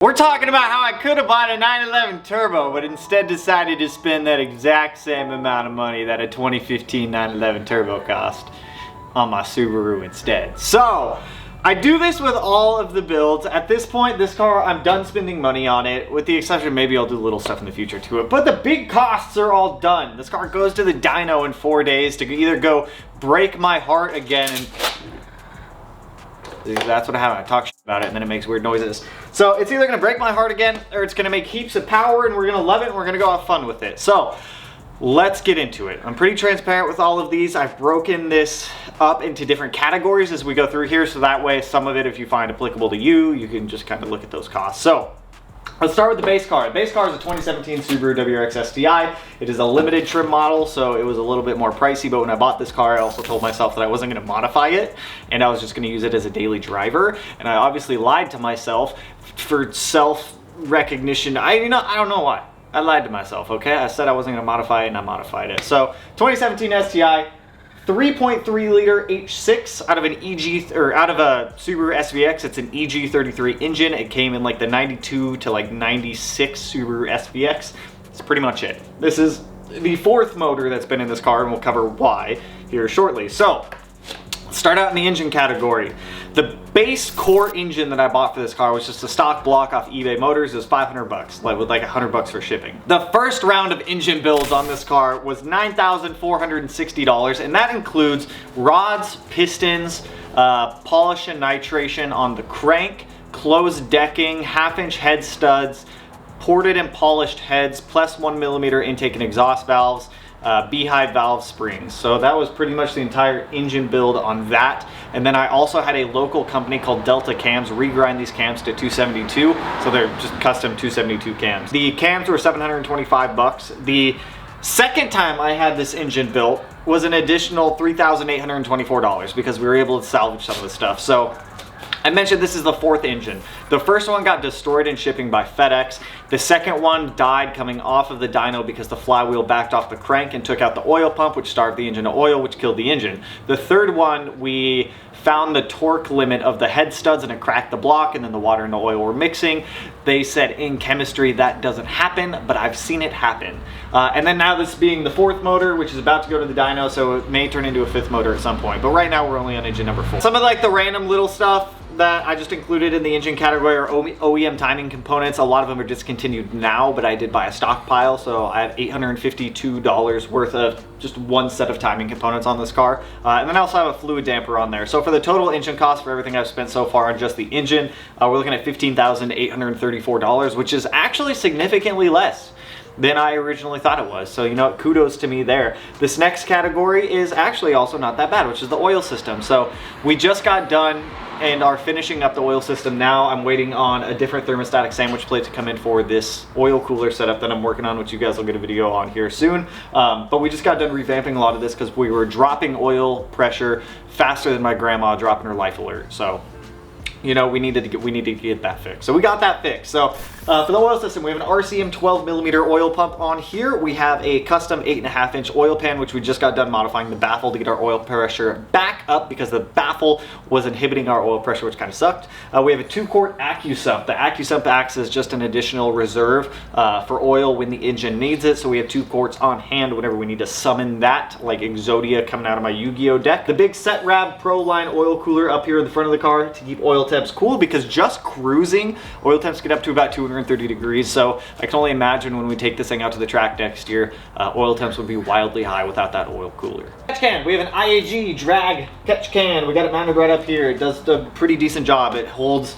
We're talking about how I could have bought a 911 Turbo, but instead decided to spend that exact same amount of money that a 2015 911 Turbo cost on my Subaru instead. So, I do this with all of the builds. At this point, this car, I'm done spending money on it, with the exception maybe I'll do little stuff in the future to it. But the big costs are all done. This car goes to the dyno in 4 days to either go break my heart again and... That's what happened. I talk shit about it and then it makes weird noises. So it's either gonna break my heart again or it's gonna make heaps of power and we're gonna love it and we're gonna go have fun with it. So let's get into it. I'm pretty transparent with all of these. I've broken this up into different categories as we go through here, so that way some of it, if you find applicable to you, you can just kind of look at those costs. So let's start with the base car. The base car is a 2017 Subaru WRX STI. It is a limited trim model, so it was a little bit more pricey, but when I bought this car, I also told myself that I wasn't gonna modify it, and I was just gonna use it as a daily driver, and I obviously lied to myself for self-recognition. I don't know why. I lied to myself, okay? I said I wasn't gonna modify it, and I modified it. So, 2017 STI, 3.3 liter H6 out of an out of a Subaru SVX. It's an EG33 engine. It came in like the 92 to like 96 Subaru SVX. That's pretty much it. This is the fourth motor that's been in this car, and we'll cover why here shortly. So, let's start out in the engine category. The base core engine that I bought for this car was just a stock block off eBay Motors. It was 500 bucks, like with like 100 bucks for shipping. The first round of engine builds on this car was $9,460, and that includes rods, pistons, polish and nitration on the crank, closed decking, half-inch head studs, ported and polished heads, plus 1mm intake and exhaust valves, beehive valve springs. So that was pretty much the entire engine build on that. And then I also had a local company called Delta Cams regrind these cams to 272. So they're just custom 272 cams. The cams were 725 bucks. The second time I had this engine built was an additional $3,824 because we were able to salvage some of the stuff. So I mentioned this is the fourth engine. The first one got destroyed in shipping by FedEx. The second one died coming off of the dyno because the flywheel backed off the crank and took out the oil pump, which starved the engine of oil, which killed the engine. The third one, we found the torque limit of the head studs and it cracked the block, and then the water and the oil were mixing. They said in chemistry that doesn't happen, but I've seen it happen. And then now this being the fourth motor, which is about to go to the dyno, so it may turn into a fifth motor at some point. But right now we're only on engine number 4. Some of like the random little stuff that I just included in the engine category are OEM timing components. A lot of them are discontinued now, but I did buy a stockpile, so I have $852 worth of just one set of timing components on this car. And then I also have a fluid damper on there. So for the total engine cost for everything I've spent so far on just the engine, we're looking at $15,834, which is actually significantly less than I originally thought it was. So, you know, kudos to me there. This next category is actually also not that bad, which is the oil system. So we just got done and are finishing up the oil system now. I'm waiting on a different thermostatic sandwich plate to come in for this oil cooler setup that I'm working on, which you guys will get a video on here soon. But we just got done revamping a lot of this because we were dropping oil pressure faster than my grandma dropping her life alert. So, you know, we needed to get that fixed. So we got that fixed. So for the oil system, we have an RCM 12mm oil pump on here. We have a custom 8.5-inch oil pan, which we just got done modifying the baffle to get our oil pressure back up because the baffle was inhibiting our oil pressure, which kind of sucked. We have a 2-quart AccuSump. The AccuSump acts as just an additional reserve for oil when the engine needs it. So we have 2 quarts on hand whenever we need to summon that, like Exodia coming out of my Yu-Gi-Oh deck. The big Setrab Pro Line oil cooler up here in the front of the car to keep oil temps cool, because just cruising, oil temps get up to about 230 degrees. So I can only imagine when we take this thing out to the track next year, oil temps would be wildly high without that oil cooler. Catch can, we have an IAG drag catch can. We got it mounted right up here. It does a pretty decent job. It holds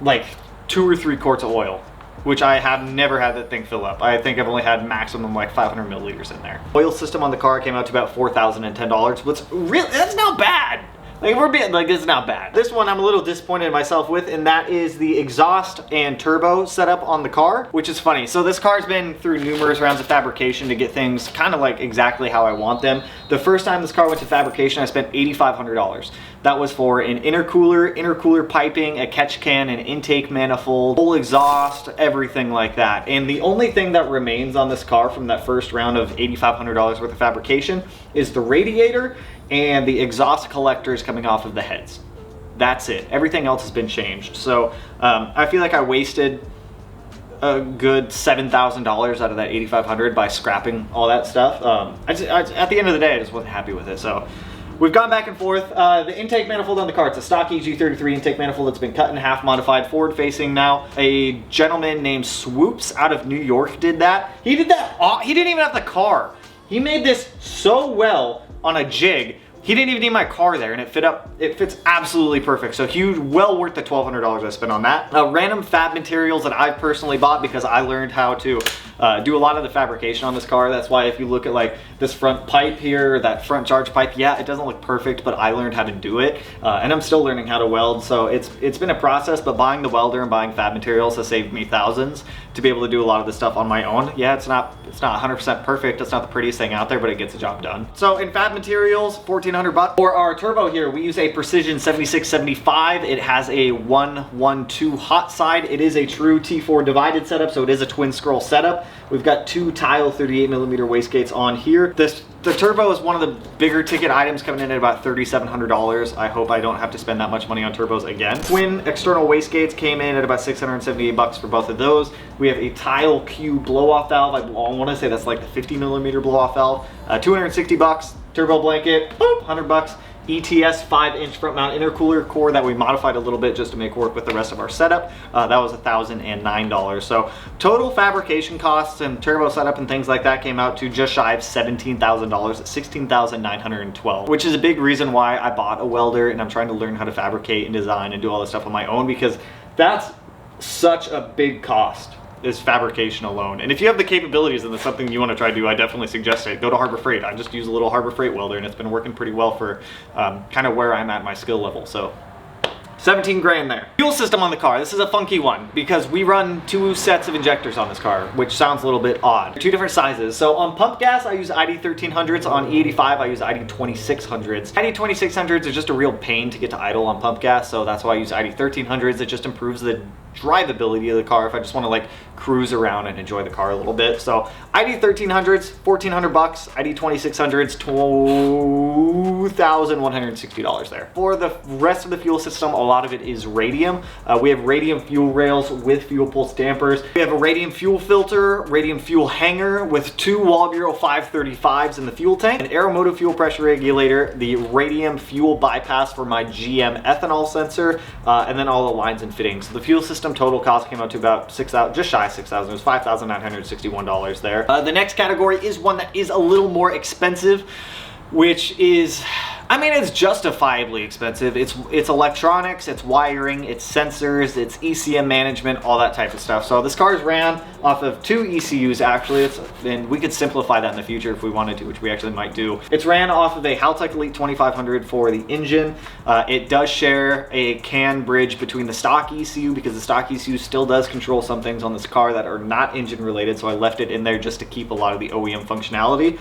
like 2 or 3 quarts of oil, which I have never had that thing fill up. I think I've only had maximum like 500 milliliters in there. Oil system on the car came out to about $4,010. What's really, that's not bad. Like, we're being like, it's not bad. This one I'm a little disappointed in myself with, and that is the exhaust and turbo setup on the car, which is funny. So this car's been through numerous rounds of fabrication to get things kind of like exactly how I want them. The first time this car went to fabrication, I spent $8,500. That was for an intercooler piping, a catch can, an intake manifold, full exhaust, everything like that. And the only thing that remains on this car from that first round of $8,500 worth of fabrication is the radiator and the exhaust collectors coming off of the heads. That's it. Everything else has been changed. So I feel like I wasted a good $7,000 out of that $8,500 by scrapping all that stuff. At the end of the day, I just wasn't happy with it. So we've gone back and forth. The intake manifold on the car, it's a stock EG33 intake manifold that's been cut in half, modified, forward facing now. A gentleman named Swoops out of New York did that. He did that, he didn't even have the car. He made this so well on a jig. He didn't even need my car there, and it fits absolutely perfect. So huge, well worth the $1,200 I spent on that. Random fab materials that I personally bought because I learned how to do a lot of the fabrication on this car. That's why if you look at like this front pipe here, that front charge pipe, yeah, it doesn't look perfect, but I learned how to do it. And I'm still learning how to weld. So it's been a process, but buying the welder and buying fab materials has saved me thousands to be able to do a lot of this stuff on my own. Yeah, it's not 100% perfect. It's not the prettiest thing out there, but it gets the job done. So in fab materials, $1,400. For our turbo here, we use a Precision 7675. It has a 112 hot side. It is a true T4 divided setup, so it is a twin scroll setup. We've got 2 tile 38mm wastegates on here. The turbo is one of the bigger ticket items, coming in at about $3,700. I hope I don't have to spend that much money on turbos again. Twin external wastegates came in at about $678 for both of those. We have a tile Q blow-off valve. I want to say that's like the 50mm blow-off valve. $260. Turbo blanket, boop, $100. ETS 5-inch front mount intercooler core that we modified a little bit just to make work with the rest of our setup. That was $1,009. So total fabrication costs and turbo setup and things like that came out to just shy of $17,000 at $16,912, which is a big reason why I bought a welder and I'm trying to learn how to fabricate and design and do all this stuff on my own, because that's such a big cost, is fabrication alone. And if you have the capabilities and it's something you want to try to do, I definitely suggest it. Go to Harbor Freight. I just use a little Harbor Freight welder and it's been working pretty well for kind of where I'm at my skill level. So 17 grand there. Fuel system on the car. This is a funky one because we run 2 sets of injectors on this car, which sounds a little bit odd. 2 different sizes. So on pump gas, I use ID 1300s. On E85, I use ID 2600s. ID 2600s are just a real pain to get to idle on pump gas, so that's why I use ID 1300s. It just improves the drivability of the car if I just want to like cruise around and enjoy the car a little bit. So ID 1300s, $1,400. ID 2600s, $2,160 there. For the rest of the fuel system, a lot of it is radium. We have radium fuel rails with fuel pulse dampers. We have a radium fuel filter, radium fuel hanger with 2 Wall Bureau 535s in the fuel tank, an Aeromotive fuel pressure regulator, the radium fuel bypass for my GM ethanol sensor, and then all the lines and fittings. So the fuel system total cost came out to about $6,000, just shy of $6,000. It was $5,961 there. The next category is one that is a little more expensive, which is, I mean, it's justifiably expensive. It's electronics, it's wiring, it's sensors, it's ECM management, all that type of stuff. So this car is ran off of 2 ECUs actually, and we could simplify that in the future if we wanted to, which we actually might do. It's ran off of a Haltech Elite 2500 for the engine. It does share a CAN bridge between the stock ECU because the stock ECU still does control some things on this car that are not engine related, so I left it in there just to keep a lot of the OEM functionality.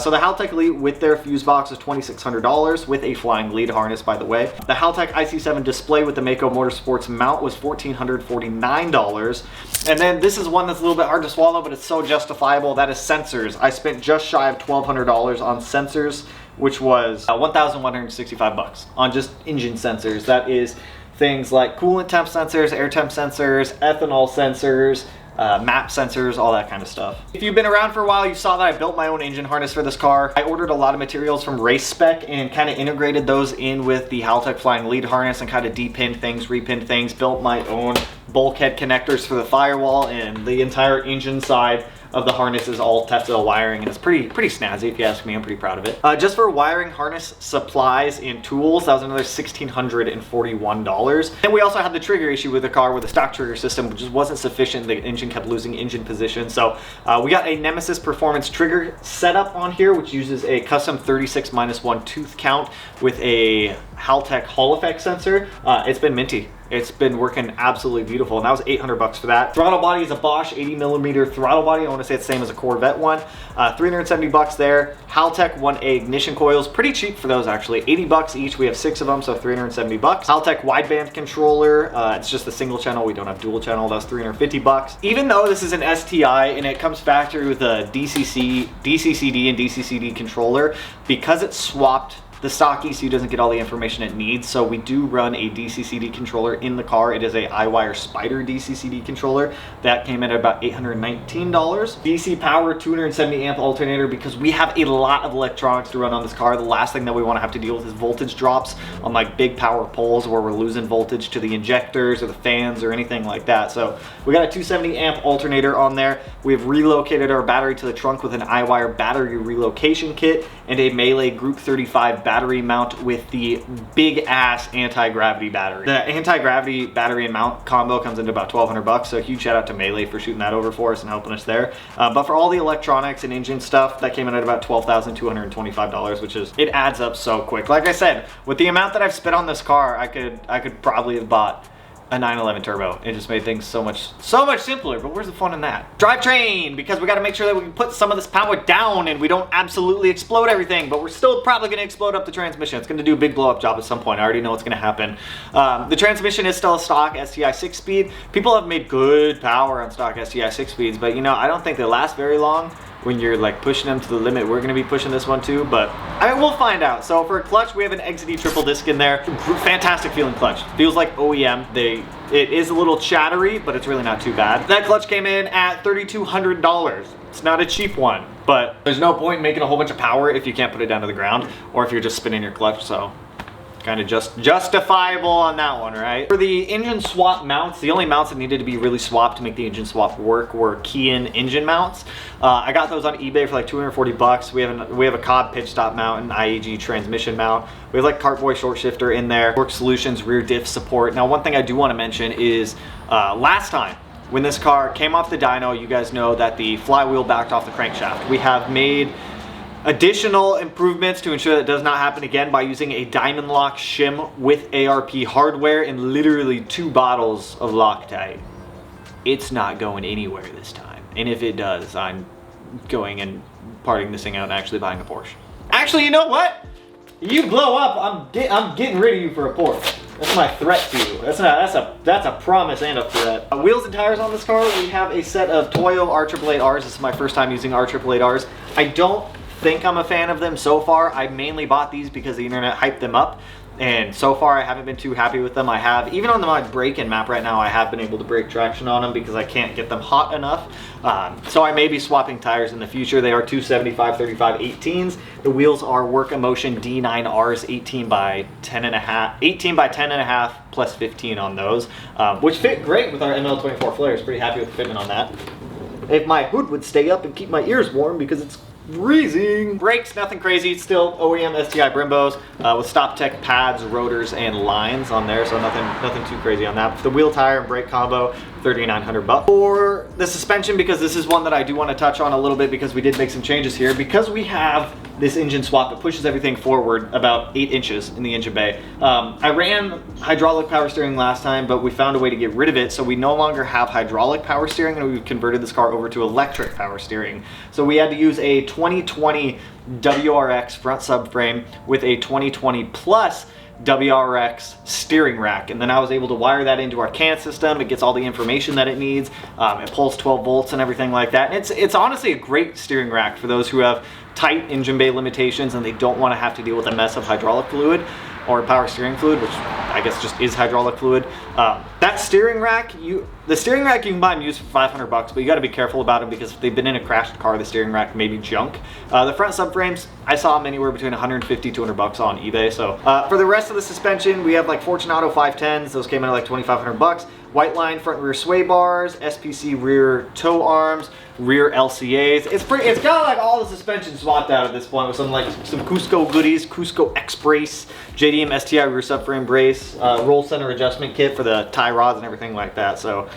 So the Haltech Elite with their fuse box is $2,600 with a flying lead harness, by the way. The Haltech IC7 display with the Mako Motorsports mount was $1,449. And then this is one that's a little bit hard to swallow, but it's so justifiable. That is sensors. I spent just shy of $1,200 on sensors, which was $1,165 on just engine sensors. That is things like coolant temp sensors, air temp sensors, ethanol sensors, map sensors, all that kind of stuff. If you've been around for a while, you saw that I built my own engine harness for this car. I ordered a lot of materials from Race Spec and kind of integrated those in with the Haltech Flying Lead harness and kind of depinned things, repinned things, built my own bulkhead connectors for the firewall, and the entire engine side of the harness is all Teflon wiring, and it's pretty snazzy if you ask me. I'm pretty proud of it. Just for wiring, harness, supplies, and tools, that was another $1,641. And we also had the trigger issue with the car with the stock trigger system, which just wasn't sufficient. The engine kept losing engine position. So we got a Nemesis Performance trigger setup on here, which uses a custom 36-1 tooth count with a Haltech Hall effect sensor. It's been minty. It's been working absolutely beautiful, and that was $800 for that. Throttle body is a Bosch 80mm throttle body. I want to say it's the same as a Corvette one. $370 there. Haltech 1A ignition coils, pretty cheap for those actually. $80 each. We have 6 of them, so $370. Haltech wideband controller. It's just a single channel. We don't have dual channel. That's $350. Even though this is an STI and it comes factory with a DCCD and DCCD controller, because it's swapped The stock ECU doesn't get all the information it needs, so we do run a DCCD controller in the car. It is a iWire Spider DCCD controller. That came in at about $819. DC power, 270 amp alternator, because we have a lot of electronics to run on this car. The last thing that we want to have to deal with is voltage drops on like big power poles where we're losing voltage to the injectors or the fans or anything like that. So we got a 270 amp alternator on there. We've relocated our battery to the trunk with an iWire battery relocation kit and a Melee Group 35 battery mount with the big ass anti-gravity battery. The anti-gravity battery and mount combo comes into about $1,200, so huge shout out to Melee for shooting that over for us and helping us there. But for all the electronics and engine stuff, that came in at about $12,225, which is, it adds up so quick. Like I said, with the amount that I've spent on this car, I could probably have bought a 911 turbo. It just made things so much simpler, but where's the fun in that? Drivetrain, because we got to make sure that we can put some of this power down and we don't absolutely explode everything, but we're still probably going to explode up the transmission. It's going to do a big blow up job at some point. I already know what's going to happen. The transmission is still a stock STI 6-speed. People have made good power on stock STI 6-speeds, but you know, I don't think they last very long when you're like pushing them to the limit. We're gonna be pushing this one too, but I mean, we'll find out. So for a clutch, we have an XD triple disc in there. Fantastic feeling clutch. Feels like OEM. It is a little chattery, but it's really not too bad. That clutch came in at $3,200. It's not a cheap one, but there's no point in making a whole bunch of power if you can't put it down to the ground or if you're just spinning your clutch, so kind of justifiable on that one, right? For the engine swap mounts, the only mounts that needed to be really swapped to make the engine swap work were key-in engine mounts. I got those on eBay for like $240. We have a Cobb pitch stop mount and IAG transmission mount. We have like Cartboy short shifter in there, Torque Solutions rear diff support. Now, one thing I do want to mention is last time when this car came off the dyno, you guys know that the flywheel backed off the crankshaft. We have made additional improvements to ensure that does not happen again by using a diamond lock shim with ARP hardware and literally 2 bottles of Loctite. It's not going anywhere this time, and if it does, I'm going and parting this thing out and actually buying a Porsche. Actually, you know what? You blow up, I'm getting rid of you for a Porsche. That's my threat to you. That's a promise and a threat. Wheels and tires on this car, we have a set of Toyo R888Rs. This is my first time using R888Rs. I don't think I'm a fan of them so far. I mainly bought these because the internet hyped them up, and so far I haven't been too happy with them. I have, even on my break-in map right now, I have been able to break traction on them because I can't get them hot enough. So I may be swapping tires in the future. They are 275/35 18s. The wheels are Work Emotion D9Rs 18 by 10.5 plus 15 on those, which fit great with our ML24 flares. Pretty happy with the fitment on that. If my hood would stay up and keep my ears warm because it's freezing. Brakes, nothing crazy. It's still OEM STI Brimbos with Stop Tech pads, rotors, and lines on there, so nothing too crazy on that. The wheel, tire, and brake combo, $3,900. For the suspension, because this is one that I do want to touch on a little bit because we did make some changes here. Because we have this engine swap, it pushes everything forward about 8 inches in the engine bay. I ran hydraulic power steering last time, but we found a way to get rid of it, so we no longer have hydraulic power steering, and we've converted this car over to electric power steering. So we had to use a 2020 WRX front subframe with a 2020 plus WRX steering rack, and then I was able to wire that into our CAN system. It gets all the information that it needs. It pulls 12 volts and everything like that, and it's honestly a great steering rack for those who have tight engine bay limitations and they don't want to have to deal with a mess of hydraulic fluid or power steering fluid, which I guess just is hydraulic fluid. That steering rack, the steering rack you can buy them used for $500, but you got to be careful about them because if they've been in a crashed car, the steering rack may be junk. The front subframes, I saw them anywhere between $150 $200 on eBay. So for the rest of the suspension, we have like Fortunato 510s. Those came in at like $2,500. White line front rear sway bars, SPC rear toe arms, rear LCAs. It's got like all the suspension swapped out at this point with some Cusco goodies, Cusco X brace, JDM STI rear subframe brace, roll center adjustment kit for the tie rods and everything like that. So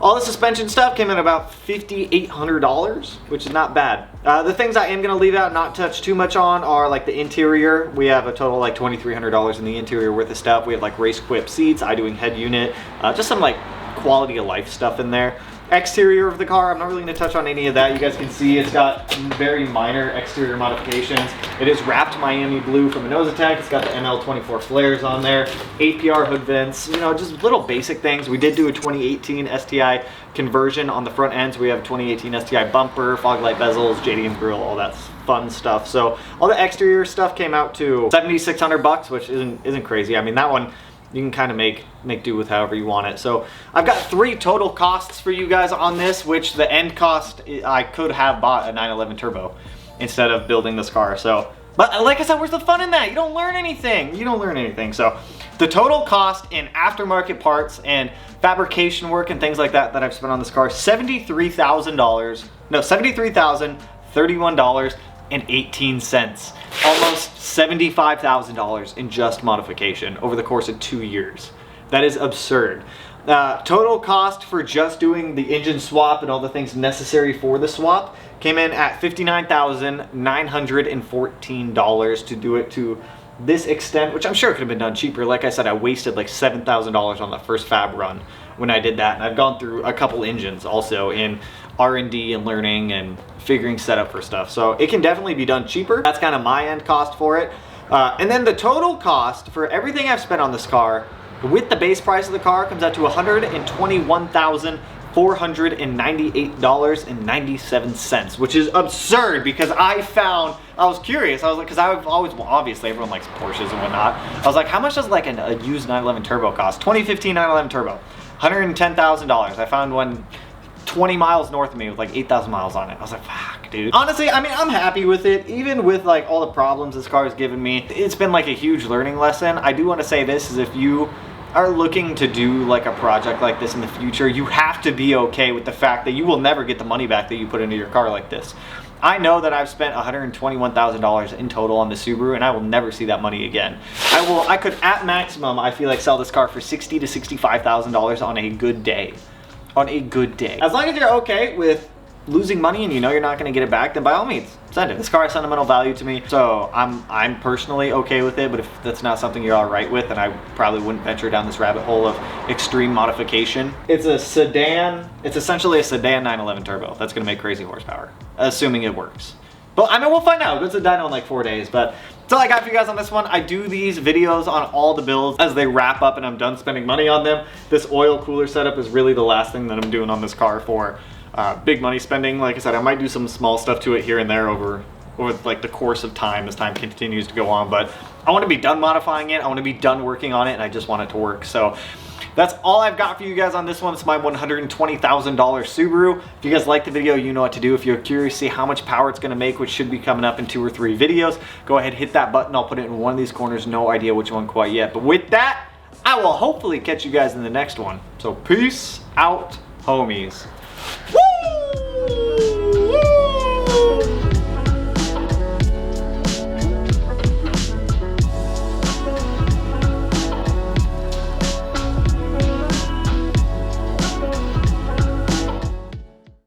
all the suspension stuff came in about $5,800, which is not bad. The things I am gonna leave out, not touch too much on, are like the interior. We have a total like $2,300 in the interior worth of stuff. We have like race equipped seats, I-doing head unit, just some like quality of life stuff in there. Exterior of the car, I'm not really going to touch on any of that. You guys can see it's got very minor exterior modifications. It is wrapped Miami blue from a nose attack. It's got the ML24 flares on there, APR hood vents, you know, just little basic things. We did do a 2018 STI conversion on the front end, so we have a 2018 STI bumper, fog light bezels, JDM grille, all that fun stuff. So all the exterior stuff came out to $7,600, which isn't crazy. I mean, that one you can kind of make do with however you want it. So I've got 3 total costs for you guys on this, which the end cost, I could have bought a 911 turbo instead of building this car. So, but like I said, where's the fun in that? You don't learn anything. You don't learn anything. So the total cost in aftermarket parts and fabrication work and things like that I've spent on this car, $73,031.18. Almost $75,000 in just modification over the course of 2 years. That is absurd. Total cost for just doing the engine swap and all the things necessary for the swap came in at $59,914 to do it to this extent, which I'm sure could have been done cheaper. Like I said, I wasted like $7,000 on the first fab run when I did that, and I've gone through a couple engines also in R&D and learning and figuring setup for stuff. So it can definitely be done cheaper. That's kind of my end cost for it. And then the total cost for everything I've spent on this car with the base price of the car comes out to $121,498.97, which is absurd because I was curious. I was like, because I've always, well, obviously everyone likes Porsches and whatnot. I was like, how much does like a used 911 turbo cost? 2015 911 turbo, $110,000. I found one 20 miles north of me with like 8,000 miles on it. I was like, fuck, dude. Honestly, I mean, I'm happy with it. Even with like all the problems this car has given me, it's been like a huge learning lesson. I do want to say this is if you are looking to do like a project like this in the future, you have to be okay with the fact that you will never get the money back that you put into your car like this. I know that I've spent $121,000 in total on the Subaru, and I will never see that money again. I could at maximum, I feel like, sell this car for $60,000 to $65,000 on a good day. On a good day. As long as you're okay with losing money and you know you're not going to get it back, then by all means, send it. This car has sentimental value to me, so I'm personally okay with it, but if that's not something you're all right with, then I probably wouldn't venture down this rabbit hole of extreme modification. It's a sedan. It's essentially a sedan 911 turbo. That's going to make crazy horsepower, assuming it works. But I mean, we'll find out. It's a dyno in like 4 days, but that's all I got for you guys on this one. I do these videos on all the builds as they wrap up and I'm done spending money on them. This oil cooler setup is really the last thing that I'm doing on this car for big money spending. Like I said, I might do some small stuff to it here and there over like the course of time as time continues to go on, but I want to be done modifying it. I want to be done working on it, and I just want it to work. So that's all I've got for you guys on this one. It's my $120,000 Subaru. If you guys like the video, you know what to do. If you're curious to see how much power it's going to make, which should be coming up in 2 or 3 videos, go ahead, hit that button. I'll put it in one of these corners. No idea which one quite yet. But with that, I will hopefully catch you guys in the next one. So peace out, homies.